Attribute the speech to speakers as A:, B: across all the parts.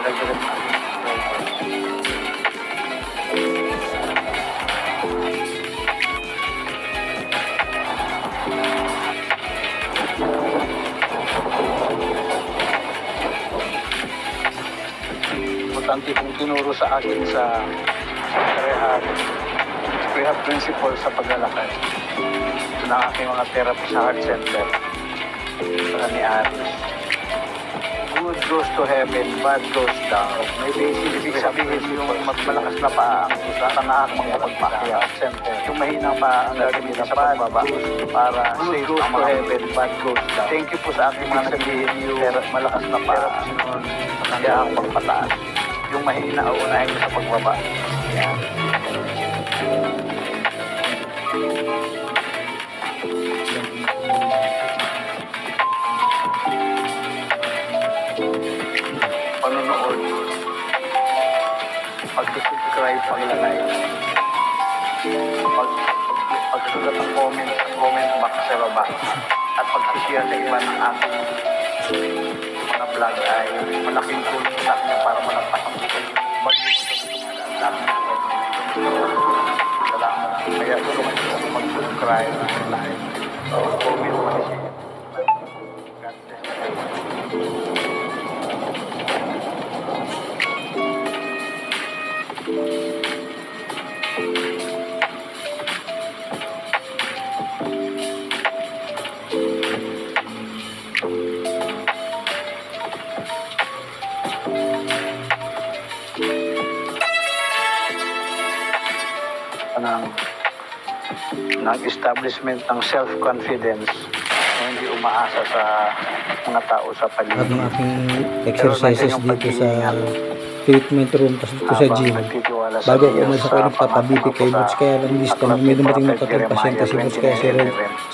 A: Malagyan na. Importante kong tinuro sa akin sa rehab principle sa paglalakad. Ito na aking mga therapy sa heart center. Para ni Aris. Good goes to heaven, bad goes down. May ibig sabihin yung malakas na paa ang tanahak mga pagpakya at center. Yung mahinang paa ang gagawin sa pagbaba para good goes to heaven, bad goes down. Thank you po sa aking mga sabihin yung malakas na paa kaya ang pagpataas. Yung mahina o unahin sa pagbaba. Yan. Panonood, pag-subscribe, pag-like, pag-sulat ng comment box sa baba, at pag-share sa iba ng aking mga vlog ay malaking tulong sa akin para malampasan ko yung salamat. Kaya tulungan ko mag-subscribe, like, comment, mag-share. Ng establishment ng self-confidence na hindi umaasa sa mga tao sa paligid.
B: At ng aking exercises dito sa treatment room tapos dito sa gym. Bago ako umalis ako nagpapabipi kay Butch, kaya lang this time may dumating na tatlong pasyente si Butch, kaya si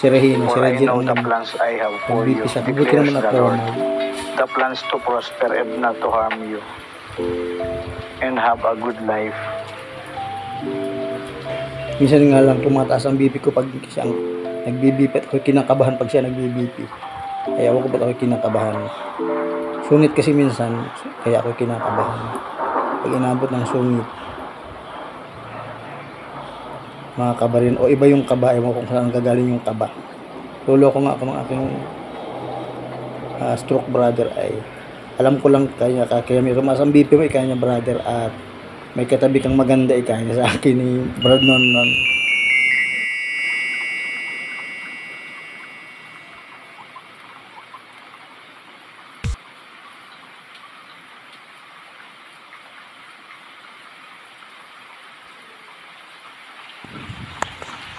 B: Regina, si Regina ang nag-BP sa akin. Buti naman at normal.
A: The plans to prosper and not to harm you and have a good life.
B: Minsan nga lang tumataas ang BP ko pag siya nag-BP at ako kinakabahan pag siya nag-BP. Kaya ako ba't ako kinakabahan. Sungit kasi minsan, kaya ako kinakabahan. Pag inabot ng sungit, mga kaba rin. O iba yung kaba, ewan ko kung saan gagaling yung kaba. Lolo ko nga ako ng aking stroke brother ay alam ko lang kaya may rumas ang BP mo, kaya niya brother, at may katabi kang maganda ikanya sa akin ni Brad non.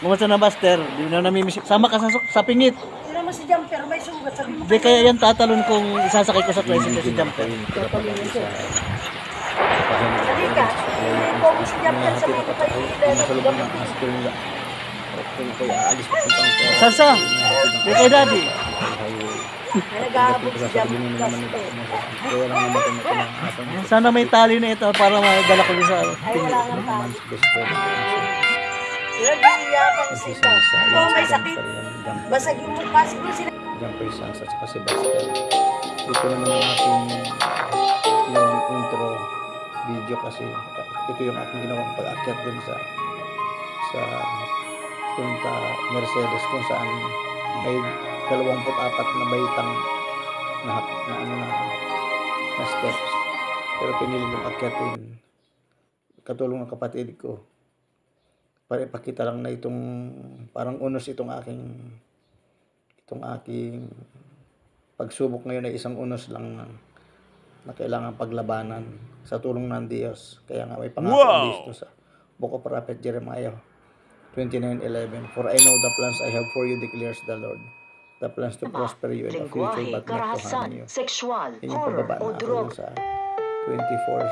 C: Kumusta na, Buster? Di na namimiss. Sama ka sa pingit.
D: Hindi naman si Jumper, may sugat. Sabi mo
C: Di kaya yan tatalon kung isasakay ko sa tricycle si Jumper.
D: Halika. Kung si Jumper sa mga
C: Sasa! Di kay Daddy.
D: nag-aabot si Jumper.
C: Sana may tali na ito para madala ko sa
D: Ay, wala nga pa. Nag-iiyapang sila. Kung may sakit, basag yung mukha siguro sila.
B: Jumper Sans at saka si Buster. Ito naman ang aking yung intro video kasi ito yung aking ginawang pag-akyat dun sa Punta Mercedes kung saan may 24 na baitang na steps, pero pinili kong akyatin katulong ng kapatid ko para ipakita lang na itong parang unos itong aking pagsubok ngayon ay isang unos lang na kailangan paglabanan sa tulong ng Diyos. Kaya nga may pangako dito sa Book of Prophet Jeremiah 29:11. For I know the plans I have for you, declares the Lord. The plans to prosper you in the future, but not to harm you. Yun yung pababa na ako sa 24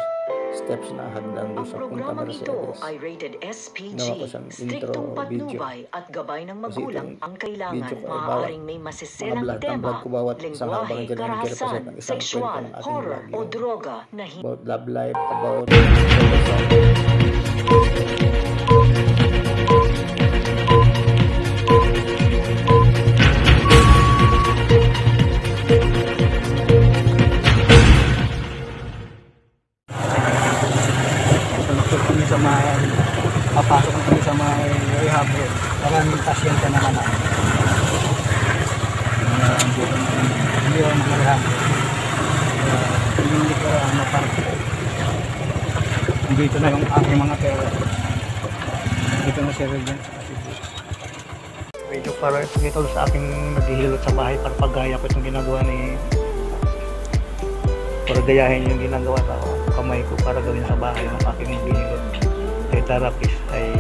B: steps na hagdan doon sa Punta Mercedes. Ginawa ko siyang intro video. Kasi itong video ko ay bawat mga vlog ko, bawat isang habang dyan yung kirapaset ng isang kwento ng aking vlog. About love life, about Hindi ko na park. Dito na yung aking mga pera. Dito na si Regent. Medyo para ito sa aking naghihilot sa bahay para paggaya ko itong ginagawa ni para gayahin yung ginagawa sa kamay ko para gawin sa bahay ng aking ginilot kay therapist ay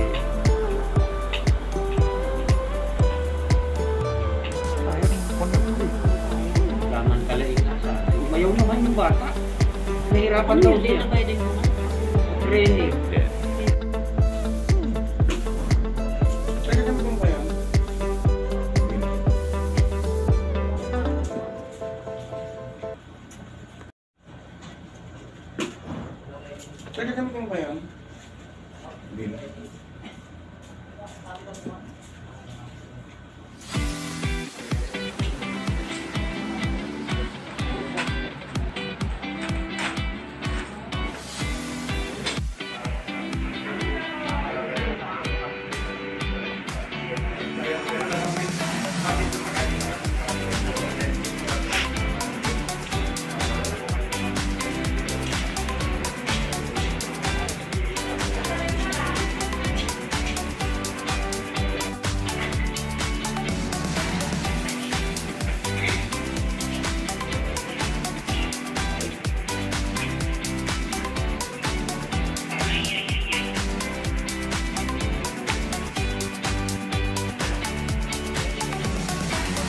E: Laman kalaing nasa. Umayaw naman yung bata. Nahirapan daw siya. Training. Pwede naman kung kayo. Pwede naman kung kayo. Hindi na.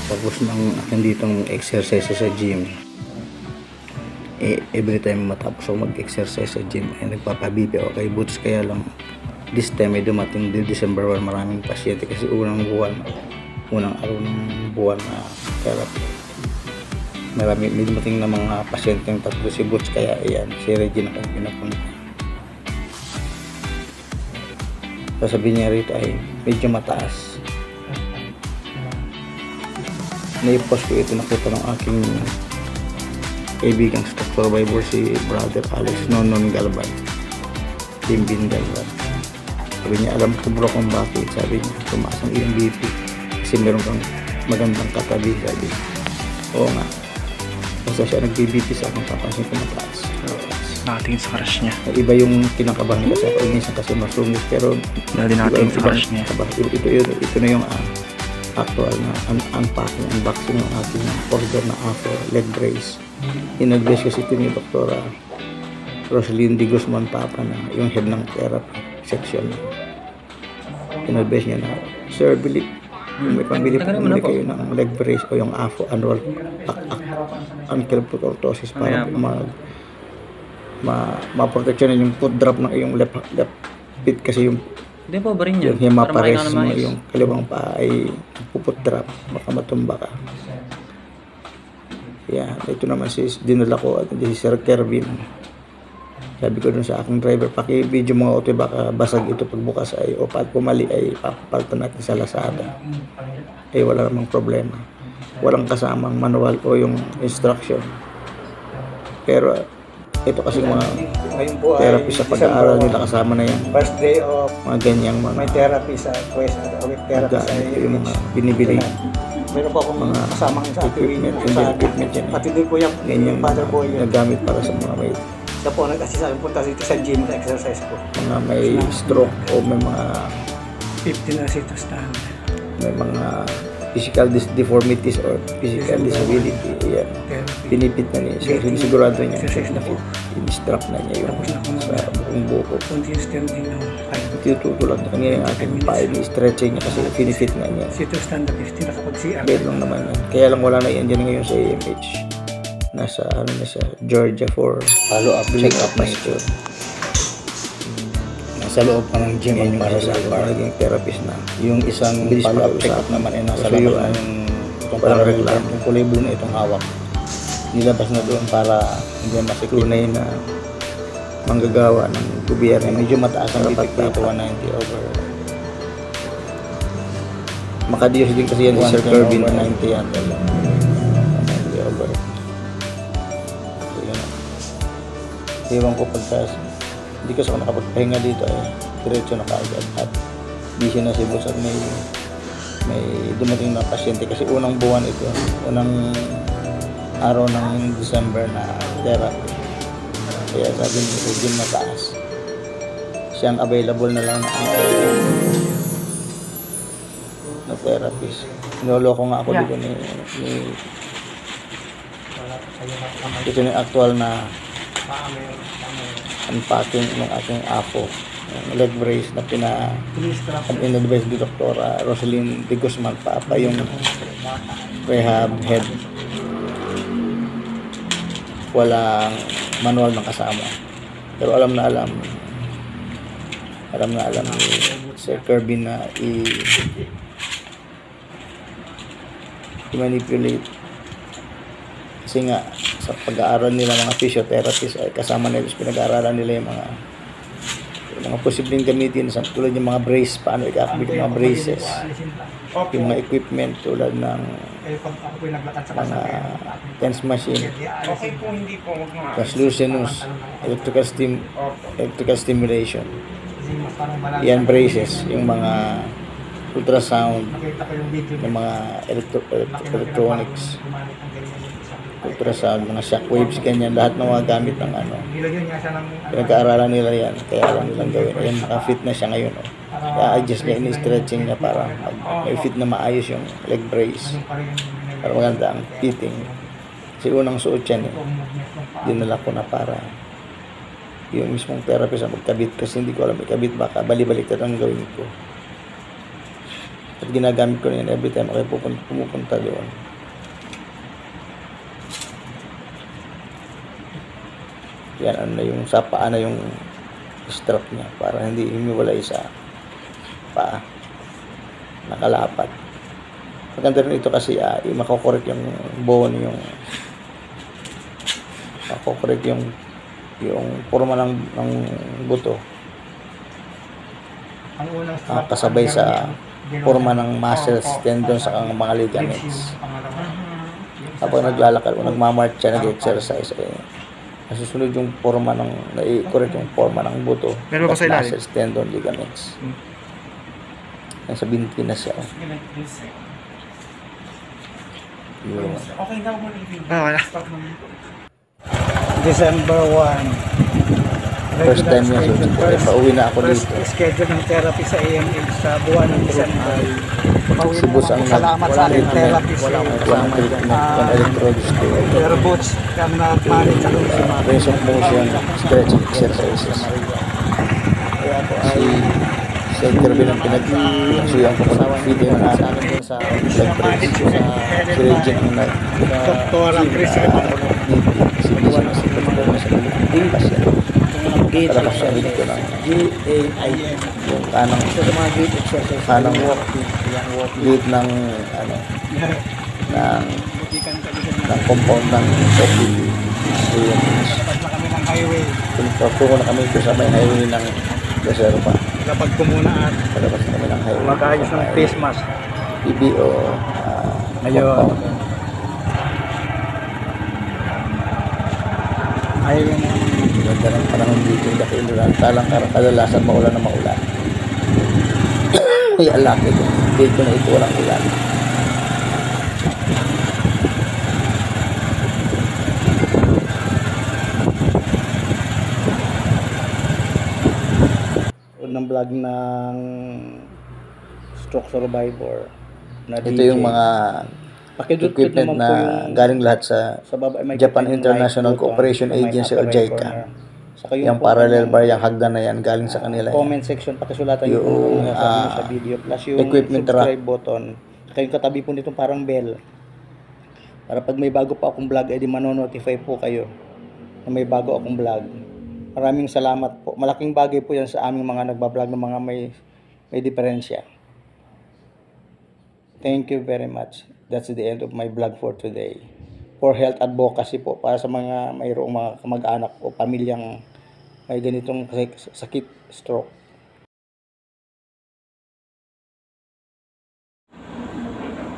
B: tapos ng akin ditong exercise sa gym every time matapos ako mag-exercise sa gym ay nagpapabipi ako kay Boots kaya lang this time ay dumating December 1 maraming pasyente kasi unang araw ng buwan na therapy may dumating na mga pasyente yung tatlo si Boots kaya ayan si Regina kung pinapunta sasabihin niya rito ay medyo mataas na-post ko ito nakita ng aking kaibigang stock survivor si brother Alex Nonon Galvan Bimbin Galvan sabi niya alam ko bro kung bakit sabi niya tumaas ang iyong BP kasi meron kang magandang katabi sabi oo nga basta siya nag-BP sa akin papansin ko mataas
C: Natingin sa crush niya.
B: iba yung kinakabahan kasi ako minsan kasi masungit pero
C: Natin sa crush niya.
B: Ito na yung actual na unboxing ng ating order na ako leg brace. In-advise kasi ito ni Dr. Rosalyn D. Guzman Papa na yung head ng therapy section. In-advise niya na sir, kung may pambili kayo ng leg brace o yung AFO annual ankle foot orthosis para ma-protection yung foot drop ng iyong left feet kasi yung
E: Hindi po ba rin yan?
B: yung hemapares mo yung kaliwang paa ay puput drop baka matumba ka yan ito naman dinala ko at si Sir Kervin sabi ko dun sa aking driver paki-video mga auto baka basag ito pagbukas ay o pag pumali ay papapalitan natin sa Lazada ay wala namang problema walang kasamang manual o yung instruction pero ito kasi mga therapy sa pag-aaral nila kasama na yan.
A: First day of
B: Mga ganyang mga
A: may therapy sa quest with therapy sa
B: yung mga binibili.
A: Meron po akong
B: Mga
A: kasamang sa
B: equipment, hindi equipment yan.
A: pati din po yung
B: Ganyang
A: father boy yun.
B: nagamit para sa mga may
A: Siya po nag-assist sa akin punta dito sa gym na exercise po.
B: mga may stroke o may mga
A: 50 na sito stand.
B: may mga physical deformities or physical disability. Yan. Pinipit na niya. So, sinisigurado niya. In-strap na niya yung sa buong buko. Tinutulak na kanina yung ating paa. Stretching niya kasi pinipit na niya.
A: Sito stand na 50 nakapag-CR.
B: Bed lang naman yan. Kaya lang wala na yan dyan ngayon sa AMH. Nasa ano na siya, Georgia for follow-up check-up na ito. Nasa loob pa ng gym ang para sa naging therapist na. Yung isang follow-up check-up naman ay nasa loob ng itong parang yung kulay blue na itong hawak. Nilabas na doon para hindi masiklunay na manggagawa ng gobyerno. Medyo mataas ang dapat dito, 190 over. Makadiyos din kasi yan si Sir Kirby, 190 yan. 190 over. So yun. Iwan ko pagka hindi kasi ako nakapagpahinga dito diretso na kaagad at busy na si boss at may dumating na pasyente kasi unang buwan ito, unang araw ng December na therapy. Kaya sabi niya sa gym na taas, siyang available na lang na therapist. Niloloko nga ako dito ni ito yung actual na unpacking ng aking apo, yung leg brace na in-advise ni Dr. Rosalyn de Guzman Papa, yung rehab head, walang manual ng kasama, pero alam na alam ni Sir Kirby na i-manipulate, kasi nga sa pag-aaral nila mga physiotherapists ay kasama nila sa pinag-aaralan nila yung mga posibleng gamitin sa tulad yung mga brace, paano i-activate yung mga braces, yung mga equipment tulad ng mga tense machine, translucenus, electrical stimulation, yan braces, yung mga ultrasound, yung mga electronics, ultrasound, mga shockwaves, ganyan, lahat ng mga gamit ng pinag-aaralan nila yan, kaya alam nilang gawin. Ayan, naka-fit na siya ngayon. Kaya adjust niya, in-stretching niya para may fit na maayos yung leg brace, para maganda ang fitting. Kasi unang suot yan dinala ko na para yung mismong therapist ang magkabit, kasi hindi ko alam ikabit, baka bali-baliktad ang gawin ko. At ginagamit ko na yan every time ako pumupunta doon. Yan, yung sa paa na yung strap niya para hindi humiwalay sa paa, nakalapat. Maganda rin ito kasi makokorek yung bone, makokorek yung forma ng buto, kasabay sa forma ng muscles, tendons, sa mga ligaments. Kapag naglalakad o nagmamarch siya, nag-exercise, nasusunod yung forma nai-correct yung forma ng buto, muscles, tendon, ligaments. Nasa binti na siya. Yun.
C: December 1.
B: First time niya, so pauwi na ako dito.
C: Schedule ng therapy sa AMH sa buwan ng December.
B: Si Boss ang
C: Salamat sa ating therapist.
B: walang treatment, walang electrodes.
C: Pero Butch, kang na-manage sa Luzima.
B: Range of motion, stretching exercises. Si Sir Kirby ng pinag-suyan ko sa video na sa amin sa leg brace, si Regine ang
C: Doktor ang prescribe.
B: si Boss ang nasa siya. Para sa rin ko ng
C: GAIM.
B: yung kanang gate ng ng compound ng FPD. So yun, pinagpapuro na kami ito sa may highway ng Reserva.
C: Kapag kumuna at
B: Palabas na kami ng highway.
C: mag-ayos ng face mask.
B: PBO
C: Ayun.
B: compound.
C: Ayun.
B: Ganda ng panahon dito yung dakiluran. Talang kadalasan maulan na maulan. Kaya laki ko. Dito na ito walang ulan.
C: Ng vlog ng stroke survivor na
B: Ito yung mga equipment na galing lahat sa
C: baba,
B: Japan International Cooperation Agency o JICA. Yung parallel bar, yung hagdan na yan, galing sa kanila.
C: Comment section, pakisulatan
B: yung
C: sabi mo sa video. Plus yung
B: equipment
C: subscribe button. Kayong katabi po nitong parang bell. Para pag may bago pa akong vlog, edi manonotify po kayo na may bago akong vlog. Maraming salamat po. Malaking bagay po yan sa aming mga nagbablog ng mga may diferensya. Thank you very much. That's the end of my vlog for today. For health advocacy po, para sa mga mayroong mga kamag-anak o pamilyang may ganitong sakit, stroke.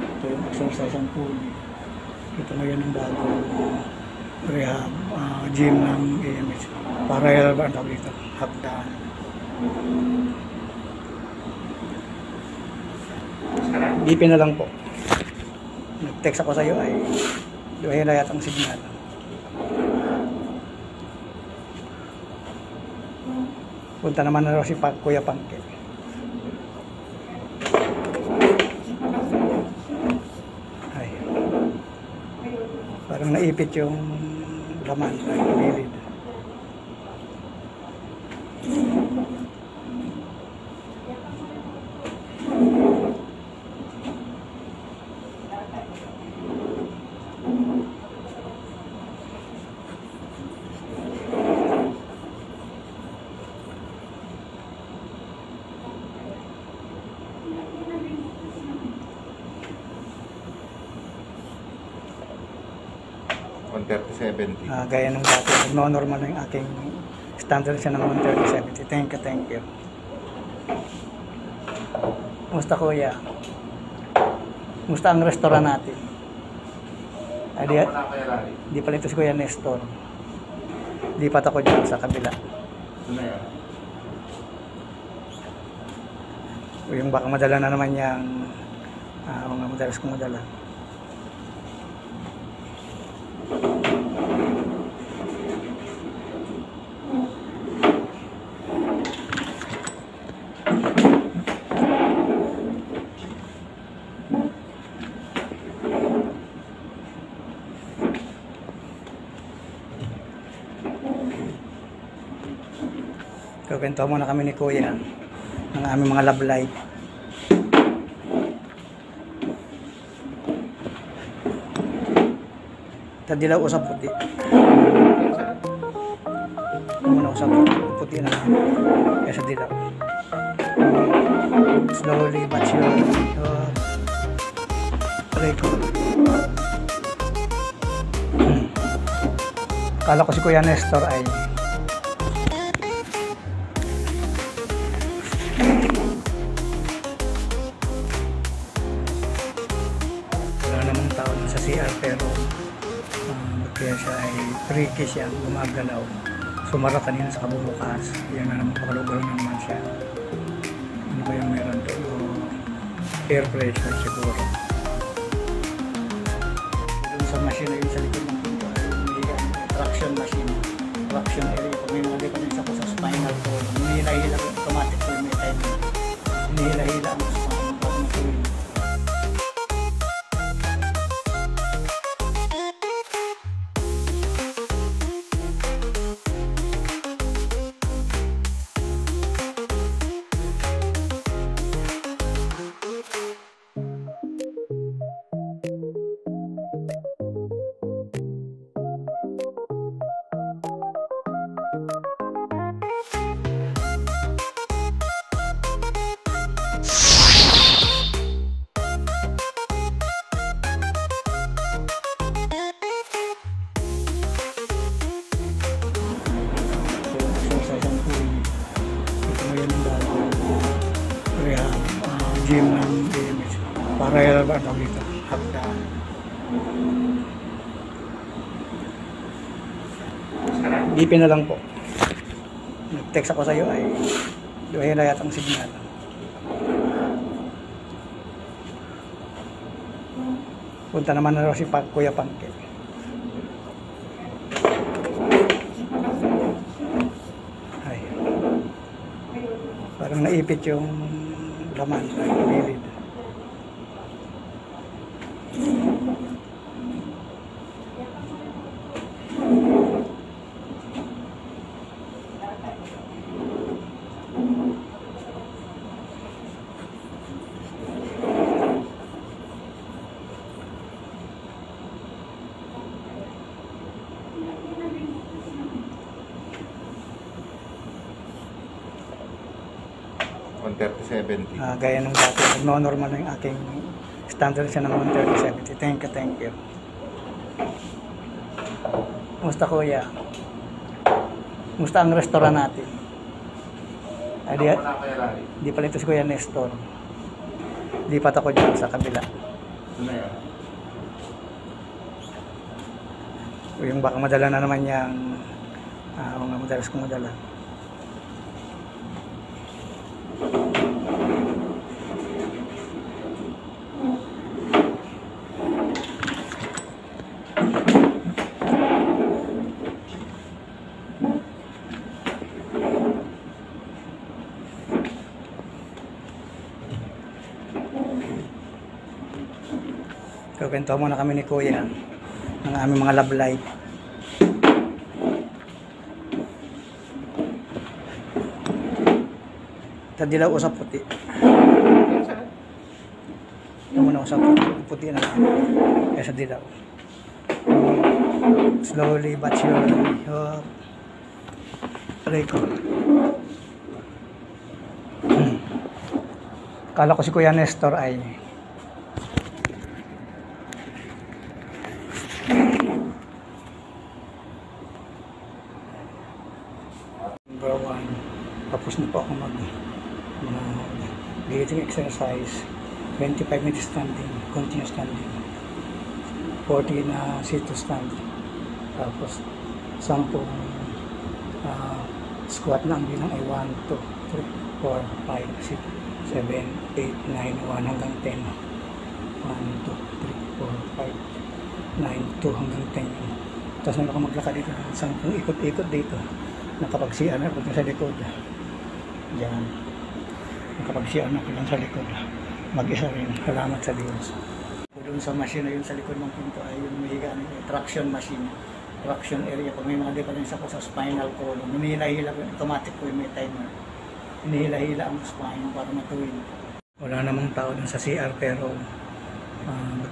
C: Ito yung exercise ang pool. Ito na yan ang bagong rehab, gym ng AMH. Para ba ang tawag dito? Hagdan. DP na lang po. Nag-text ako sa iyo ay Duhila yata ang signal. Punta naman na raw si Kuya Pangke. Ay. Parang naipit yung laman sa gilid. Gaya nung dati, normal na yung aking standard siya ng 130/70. Thank you. Musta kuya? Musta ang restaurant natin? Di pala ito si Kuya Nestor. Lipat ako dyan sa kabila. O yung baka madala na naman yung mga madalas kong madala. Kwento muna kami ni Kuya ng aming mga love life. Tadilaw usap puti. Muna usap puti na kaya sa dilaw. Slowly but surely. Record. Kala ko si Kuya Nestor ay CR pero kaya siya ay freaky siya, gumagalaw. Sumara kanina sa kabubukas. Yan na naman, pakalugalo na naman siya. Ano ba yung meron to? Air pressure siguro. Doon sa machine na yun sa likod ng pinto ay may traction machine. Traction area. Pag may mga lipat isa po sa spinal cord, hinihila-hila automatic po may time. Hinihila-hila ang spinal cord. Gym ng DMS para ba ito dito hagdan. DP na lang po. Nag-text ako sa iyo ay duhila yata ang signal. Punta naman na raw si Kuya Pangke. Ay. Parang naipit yung laman sa gilid. Gaya nung dati, normal na yung aking standard siya ng 130/70. Thank you. Musta kuya? Musta ang restaurant natin? Di pala ito si Kuya Nestor. Lipat ako dyan sa kabila. O yung baka madala na naman yung mga madalas kong madala. So, kwento muna kami ni Kuya ng aming mga love life. Sa dilaw o sa puti? Ito muna sa puti na lang. Kaya sa dilaw. Slowly but surely. Aray ko. Kala ko si Kuya Nestor ay number 1. Tapos na po ako breathing exercise. 25 minutes standing, continuous standing. 40 na sit to stand. Tapos 10 squat na ang bilang ay 1, 2, 3, 4, 5, 6, 7, 8, 9, 1 hanggang 10. 1, 2, 3, 4, 5, 9, 2 hanggang 10. Tapos meron ako maglakad dito. 10 ikot-ikot dito. Nakapag-CR na ako sa likod. Yan. Nakapag-CR na ako lang sa likod. Mag-isa rin. Salamat sa Diyos. Doon sa machine na yun sa likod ng pinto ay yung mahiga traction machine. Traction area. Pag may mga difference ako sa spinal column, hinihila-hila ko, automatic po yung may timer. Hinihila-hila ang spine para matuwid. Wala namang tao dun sa CR pero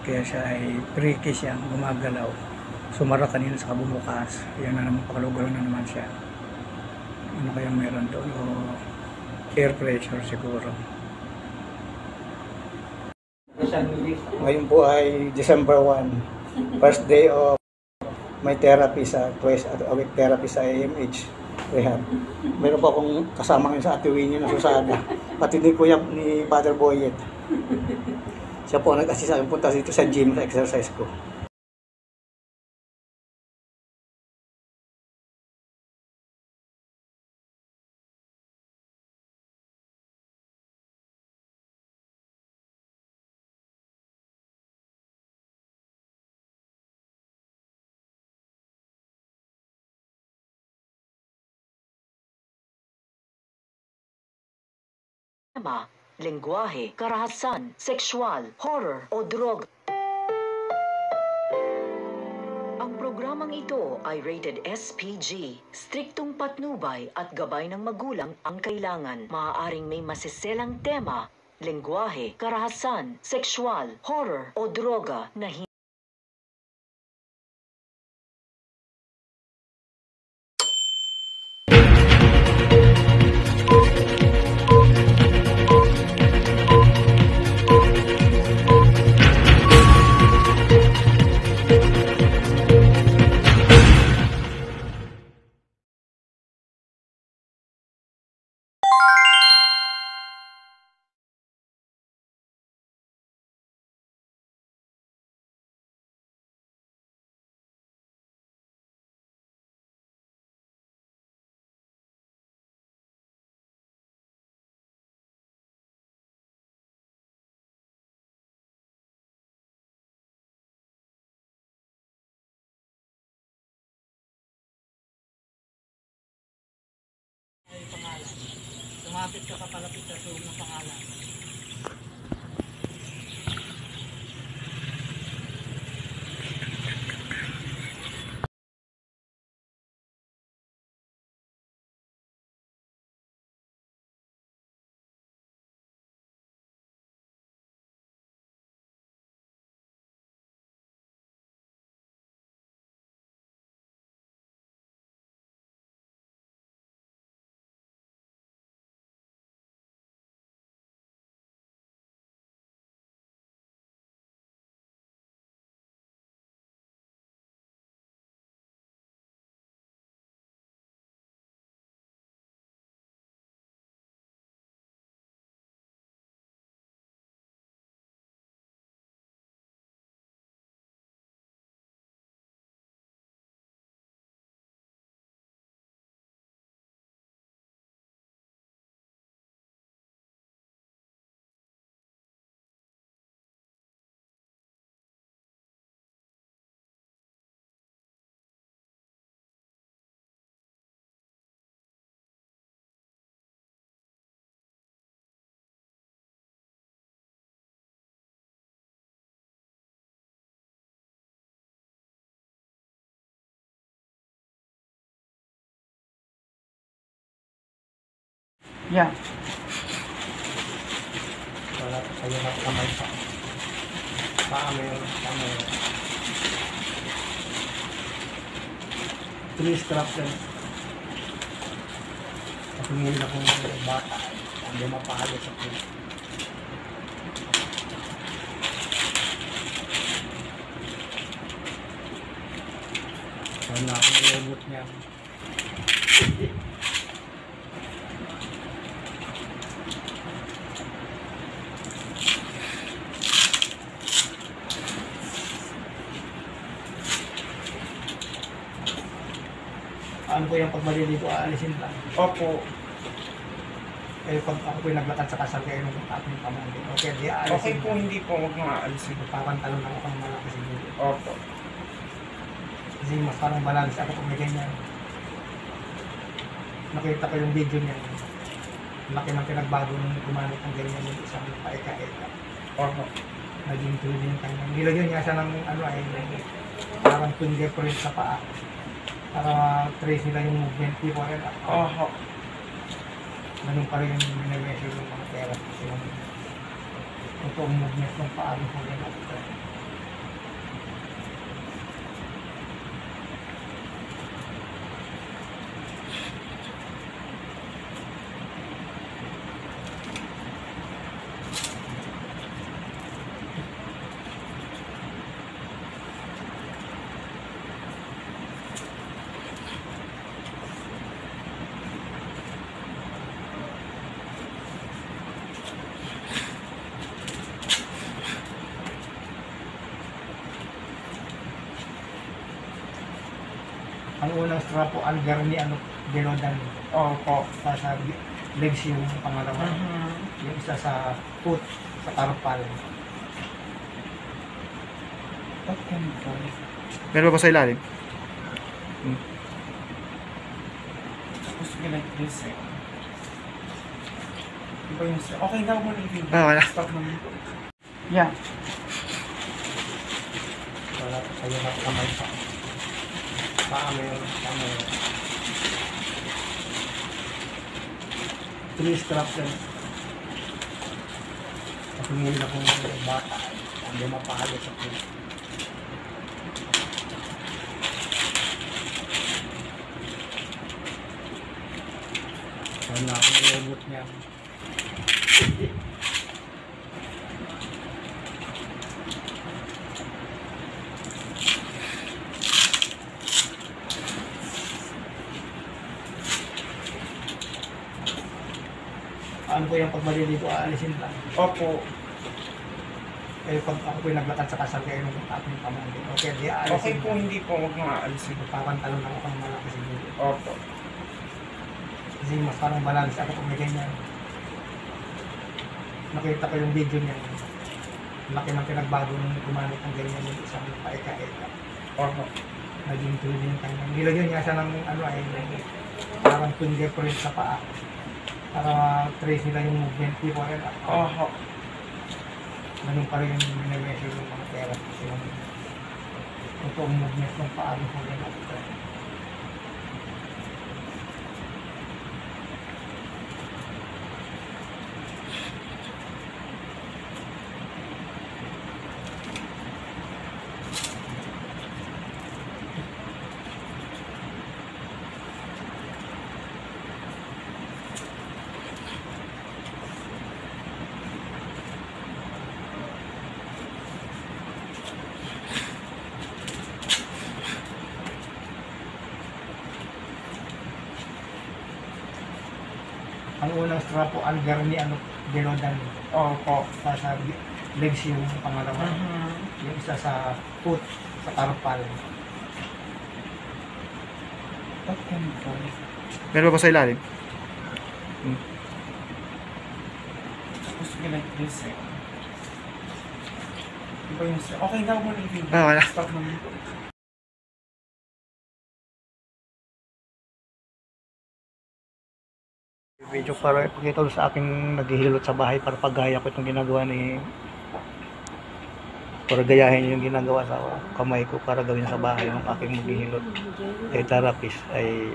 C: kaya siya ay freaky siya, gumagalaw. Sumara kanina sa kabumukas. Yan na naman, pakaluguro na naman siya. Ano kayang meron doon? O air pressure siguro. Ngayon po ay December 1. First day of my therapy sa twice a week therapy sa AMH rehab. Meron pa akong kasama ngayon sa Ate Winnie na Susana. Pati ni Kuya ni Father Boyet. Siya po ang nag-assist sa akin punta dito sa gym sa exercise ko.
F: Tema, lengguwahe, karahasan, sexual, horror o drog. Ang programang ito ay rated SPG. Striktong patnubay at gabay ng magulang ang kailangan. Maaaring may masiselang tema, lengguwahe, karahasan, sexual, horror o droga na
C: Lumapit ka papalapit sa suong ng pangalan.
E: Yeah.
C: Wala sa iyo na kamay pa. Paamer. Three strap lang. Pagpingin akong bata. Hindi mapahalo sa akin. Wala akong robot niya. Ano po yung pag maliligo, aalisin lang.
E: Opo.
C: Eh, pag ako po yung naglakad sa kasal kayo ng ating pamangkin. Okay, di aalisin.
E: Okay po, hindi po. Huwag nga aalisin.
C: Papantalon lang ako ng malaki siguro.
E: Opo.
C: Kasi mas parang balance ako pag may ganyan. Nakita ko yung video niya. Laki ng pinagbago nung gumamit ng ganyan yung isang paika-eka.
E: Opo.
C: Naging tulad yung kanyang. Nilagyan niya siya ng ano ay parang fingerprint sa paa. Para trace nila yung movement ko rin.
E: Oho.
C: Ganun pa rin yung minemeasure ng mga pera. Kasi yung totoong movement ng paa ko rin ako. Ang unang strap po, under ni ano, Gelodan.
E: Opo.
C: Sa legs yung pangalawa. Yung isa sa foot, sa karpal.
E: Okay po.
B: Meron ba sa ilalim?
E: Supposed to be like this eh. Iba yung okay daw mo na i-video.
B: Wala.
E: Stop mo dito. Yeah.
C: Wala sa iyo na kamay pa. Paamer. Three strap lang. Pagpingin akong bata. Hindi mapahalo sa akin. Wala akong robot niya. Ano po yung pag maliligo, aalisin lang.
E: Opo.
C: Eh, pag ako po yung naglakad sa kasal kayo ng ating pamangkin. Okay, di aalisin.
E: Okay po, hindi po. Huwag nga aalisin.
C: Papantalon lang ako ng malaki siguro.
E: Opo.
C: Kasi mas parang balance ako pag may ganyan. Nakita ko yung video niya. Laki ng pinagbago nung gumamit ng ganyan yung isang paika-eka.
E: Opo.
C: Naging tulad yung kanyang. Nilagyan niya siya ng ano ay parang fingerprint sa paa. Para trace nila yung movement ko rin.
E: Oho.
C: Ganun pa rin yung minemeasure ng mga pera. Kasi yung totoong movement ng paa ko rin ako. Ang unang strap po, under ni ano, Gelodan.
E: Opo.
C: Sa legs yung pangalawa. Yung isa sa foot, sa karpal.
E: Okay po.
B: Meron ba sa ilalim?
E: Supposed to be like this eh. Iba yung okay daw mo na i-video.
B: Wala.
E: Stop mo dito.
C: Video para ipakita ko sa aking naghihilot sa bahay para paggaya ko itong ginagawa ni para gayahin yung ginagawa sa kamay ko para gawin sa bahay ng aking maghihilot ay therapist ay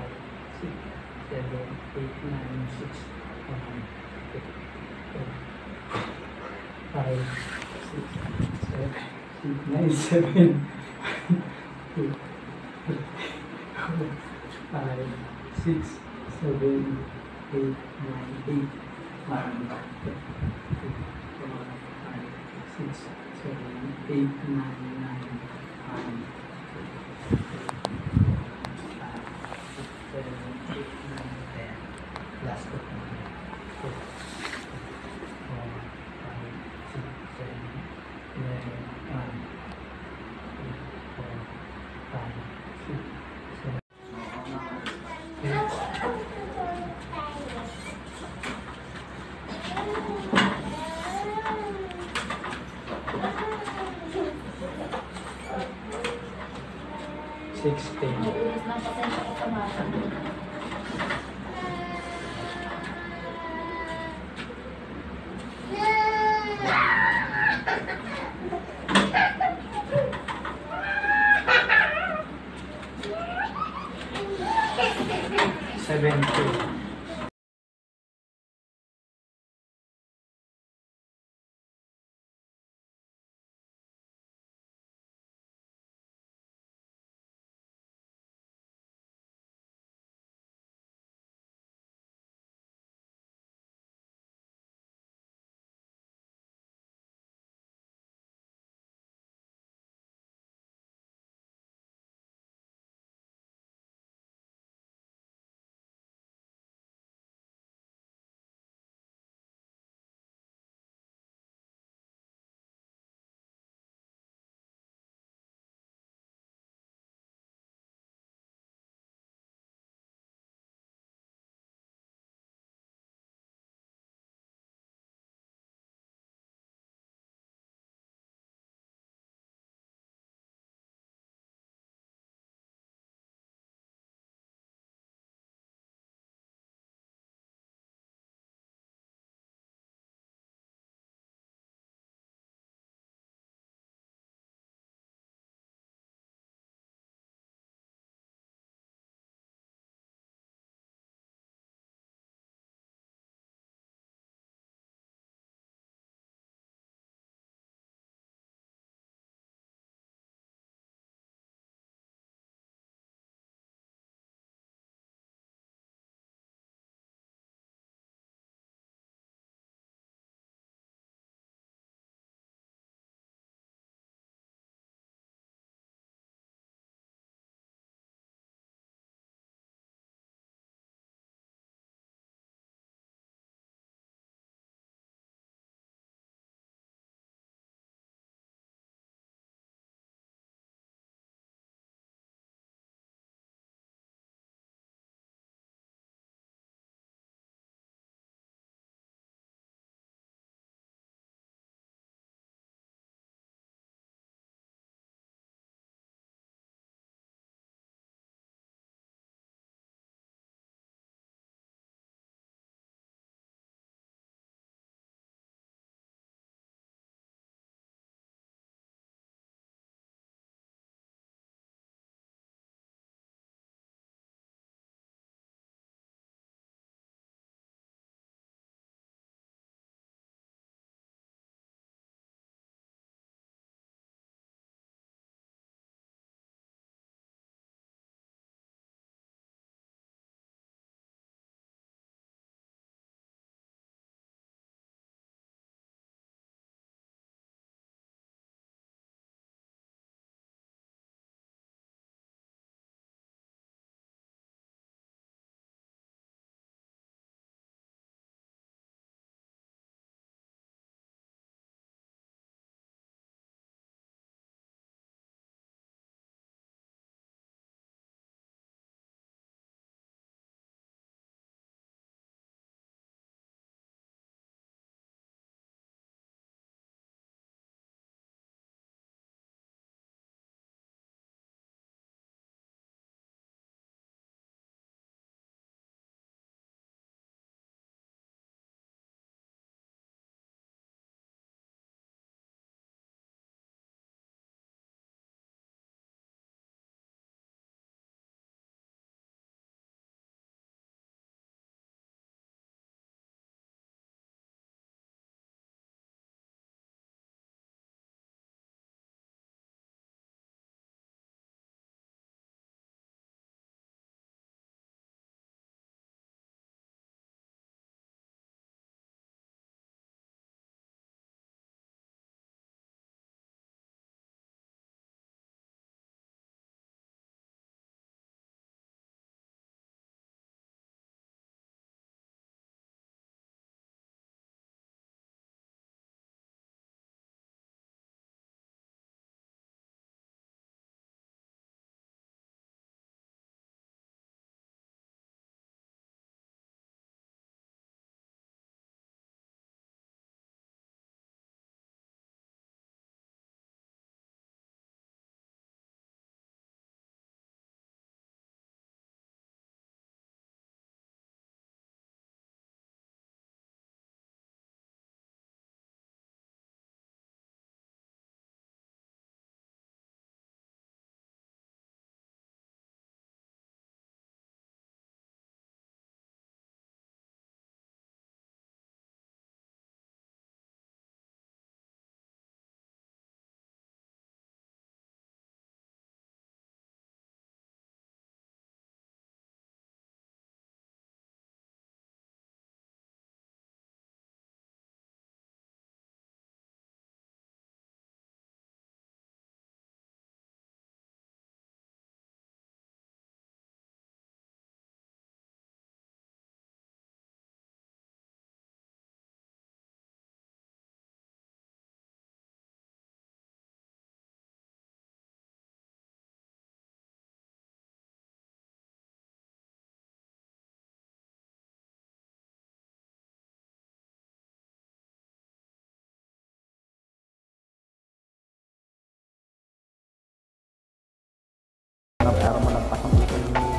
E: 5, 6, 7, 8, 9, 8, 1, 2, 3, 4, 5, 6, 7, 8, 9, 9, 1, 7, 8, 9, 10. Last one. 4, 5, 6, 7, 11, 1, 2, 4, 5, 6, 7. 17.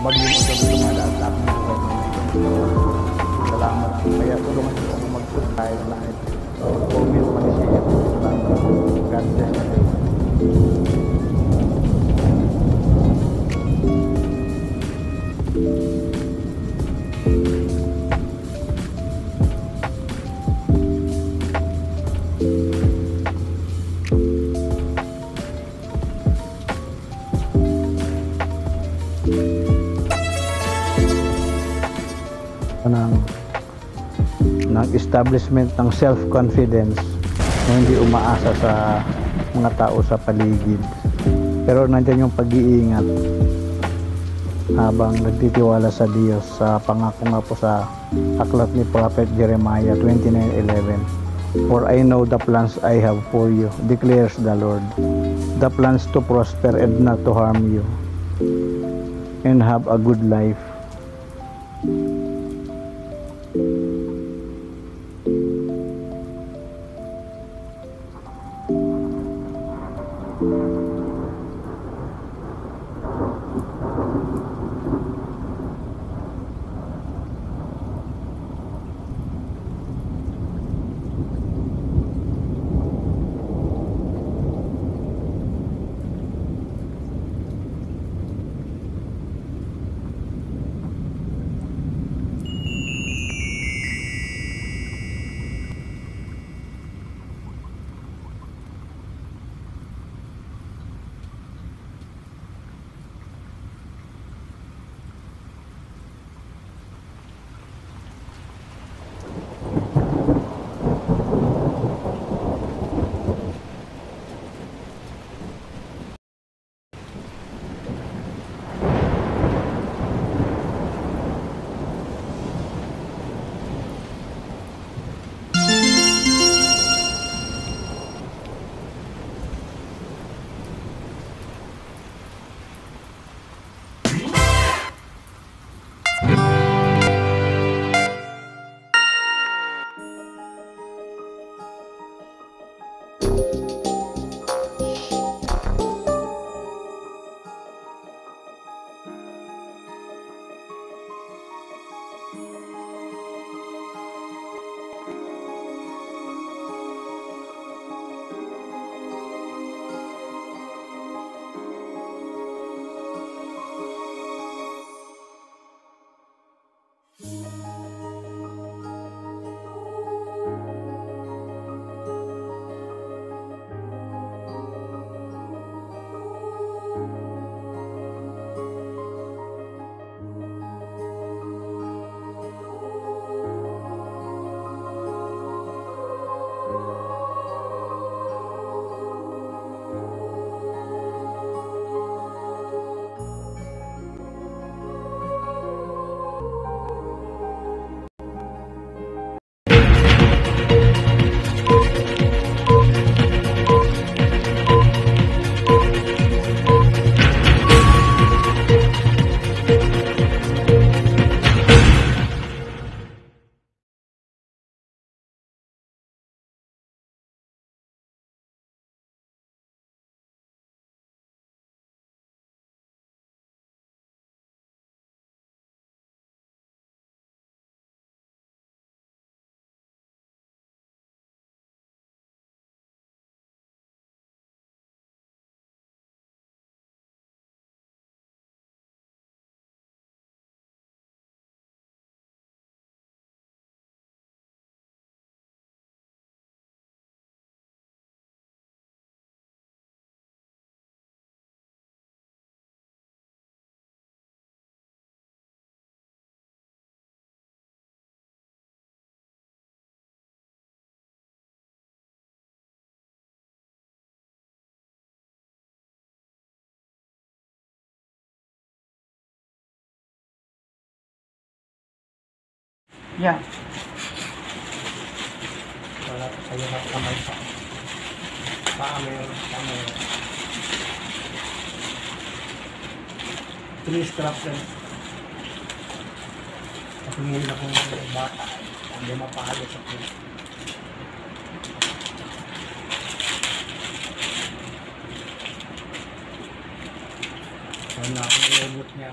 B: bagyong ito dumadaan sa aking buhay ngayon. Salamat. Kaya tulungan niyo ako mag-put tayo lahat. Comment, mag-share. Salamat. God bless everyone. ng establishment ng self-confidence na hindi umaasa sa mga tao sa paligid, pero nandiyan yung pag-iingat habang nagtitiwala sa Diyos sa pangako nga po sa aklat ni Prophet Jeremiah 29:11. For I know the plans I have for you, declares the Lord, the plans to prosper and not to harm you, and have a good life.
C: Yeah. Wala pa sa'yo na kamay pa. Paano. Tini-strap lang. Kapingin na kung bata. Hindi mapahalo sa akin. Wala akong robot niya.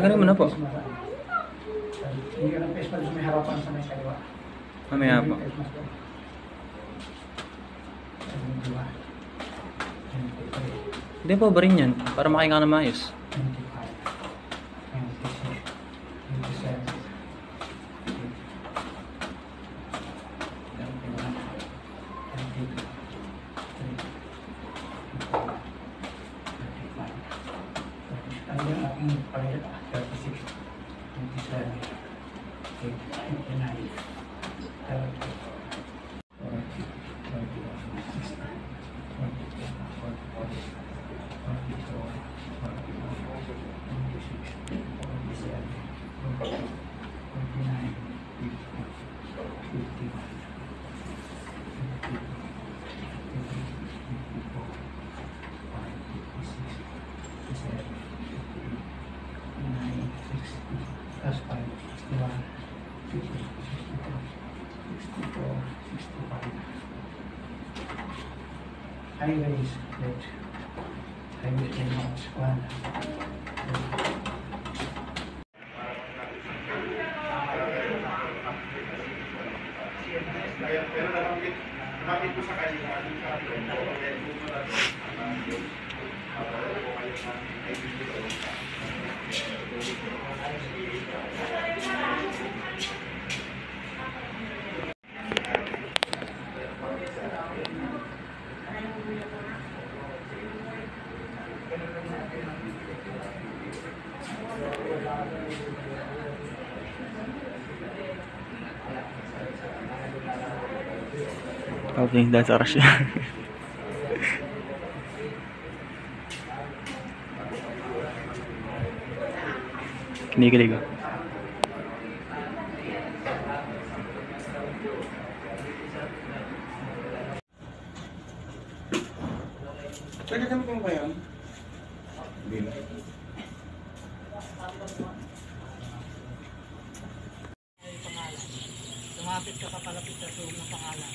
E: Tagalin mo na po.
B: Hindi ka ng face mask sa may harapan sa may kaliwa.
E: Mamaya po. Hindi po ba rin yan? Para makahinga na maayos.
C: Highways, right? Highways and roads, one.
G: Okay, dahil sa rush niya. Kinikilig ako.
C: Pwede kami kung ba yun?
D: Lumapit ka papalapit sa suong ng pangalan.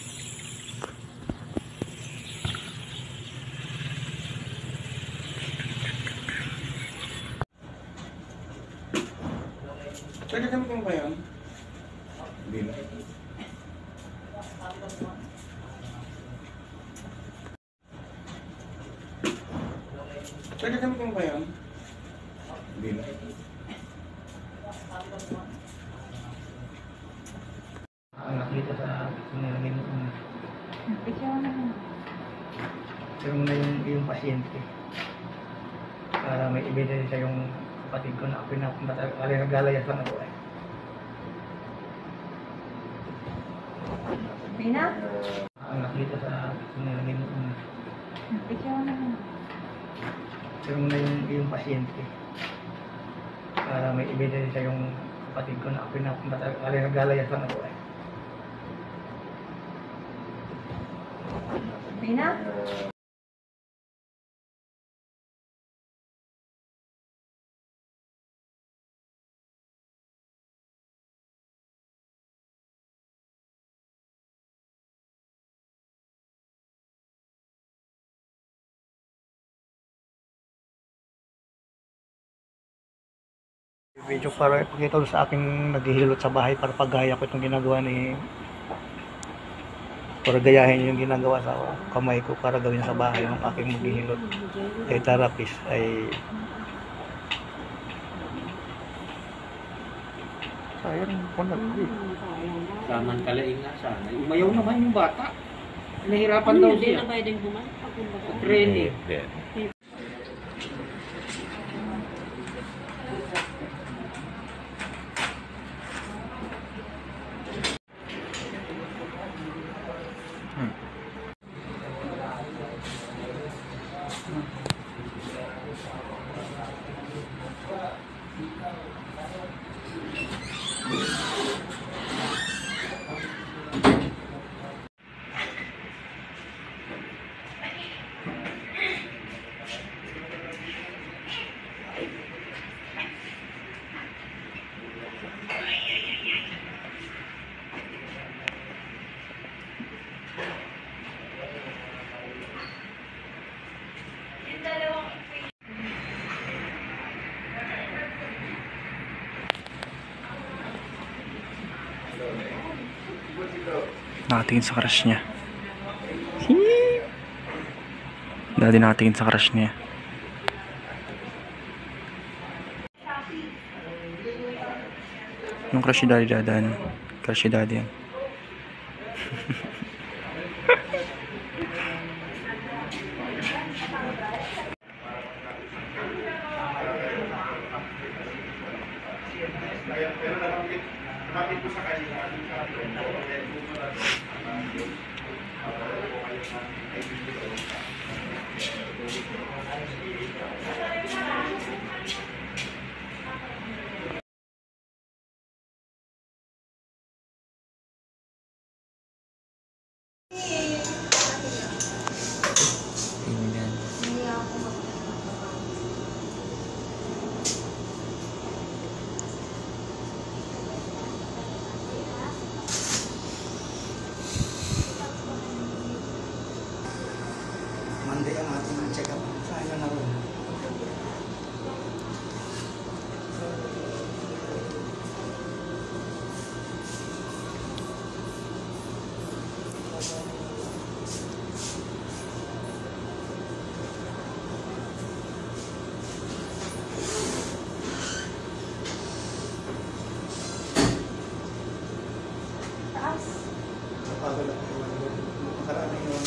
C: Pwede kami kung ba yun? Pwede kami kung ba yun? Ang nakita sa nilagay mo pero muna yung pasyente para may ebidensya yung kapatid ko na nagalayan lang ako eh.
D: Pina?
C: Ang nakita sa nilagay mo pero muna yung pasyente para may ebidensya yung kapatid ko na nagalayan lang ako eh.
D: Pina?
C: Video para ipakita sa aking naghihilot sa bahay para paggaya ko itong ginagawa ni para gayahin yung ginagawa sa kamay ko para gawin sa bahay ng aking maghihilot ay therapist ay sayang po
E: Saman kalaing nga sana. Umayaw naman yung bata. Nahirapan daw siya.
D: Hindi na pwedeng buman?
E: Training.
G: Nakatingin sa crush niya. Dati nakatingin sa crush niya. Yung crush ni Daddy Dadan. Crush ni Daddy yan. Tingnan.
C: Monday ang ating check-up. Saan na naroon? Napagod ako. Makaraan na yung